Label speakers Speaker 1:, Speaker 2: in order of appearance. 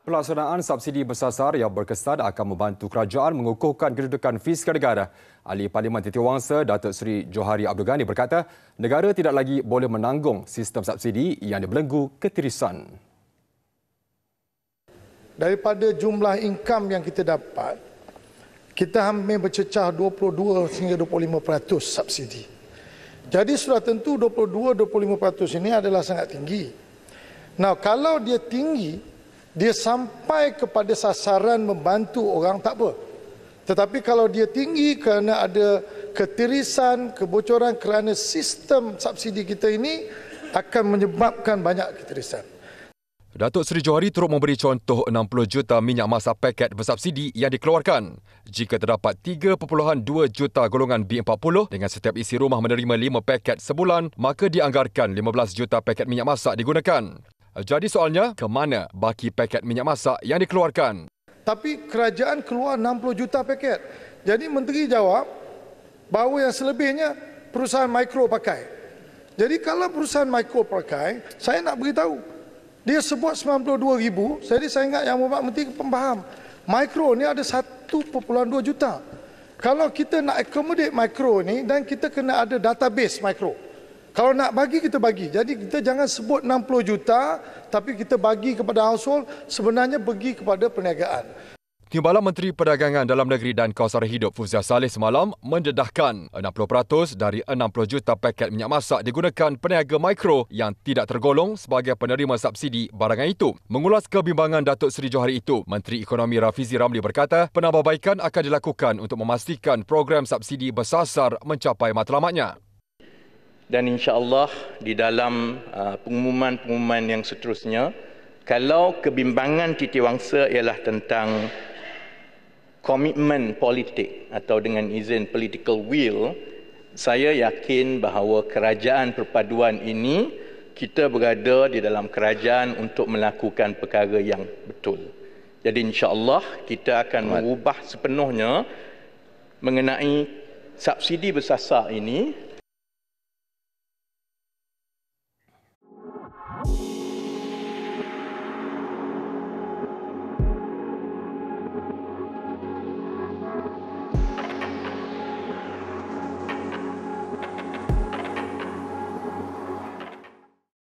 Speaker 1: Pelaksanaan subsidi bersasar yang berkesan akan membantu kerajaan mengukuhkan kedudukan fiskal negara. Ahli Parlimen Titiwangsa Datuk Seri Johari Abdul Ghani berkata, negara tidak lagi boleh menanggung sistem subsidi yang dibelenggu ketirisan.
Speaker 2: Daripada jumlah income yang kita dapat, kita hampir bercecah 22 hingga 25% subsidi. Jadi sudah tentu 22-25% ini adalah sangat tinggi. Nah, kalau dia tinggi, dia sampai kepada sasaran membantu orang, tak apa. Tetapi kalau dia tinggi kerana ada ketirisan, kebocoran kerana sistem subsidi kita ini akan menyebabkan banyak ketirisan.
Speaker 1: Datuk Seri Johari turut memberi contoh 60 juta minyak masak paket bersubsidi yang dikeluarkan. Jika terdapat 3.2 juta golongan B40 dengan setiap isi rumah menerima 5 paket sebulan, maka dianggarkan 15 juta paket minyak masak digunakan. Jadi soalnya, ke mana baki paket minyak masak yang dikeluarkan?
Speaker 2: Tapi kerajaan keluar 60 juta paket. Jadi Menteri jawab bahawa yang selebihnya perusahaan mikro pakai. Jadi kalau perusahaan mikro pakai, saya nak beritahu, dia sebut 92,000, jadi saya ingat yang Bapak Menteri faham. Mikro ni ada 1.2 juta. Kalau kita nak accommodate mikro ni, dan kita kena ada database mikro. Kalau nak bagi, kita bagi. Jadi kita jangan sebut 60 juta, tapi kita bagi kepada household, sebenarnya bagi kepada perniagaan.
Speaker 1: Timbalan Menteri Perdagangan Dalam Negeri dan Kawasan Hidup Fuzia Saleh semalam mendedahkan 60% dari 60 juta paket minyak masak digunakan peniaga mikro yang tidak tergolong sebagai penerima subsidi barangan itu. Mengulas kebimbangan Datuk Seri Johari itu, Menteri Ekonomi Rafizi Ramli berkata penambahbaikan akan dilakukan untuk memastikan program subsidi bersasar mencapai matlamatnya.
Speaker 3: Dan insya-Allah di dalam pengumuman-pengumuman yang seterusnya, kalau kebimbangan Titiwangsa ialah tentang komitmen politik atau dengan izin political will, saya yakin bahawa kerajaan perpaduan ini, kita berada di dalam kerajaan untuk melakukan perkara yang betul. Jadi insya-Allah kita akan mengubah sepenuhnya mengenai subsidi bersasar ini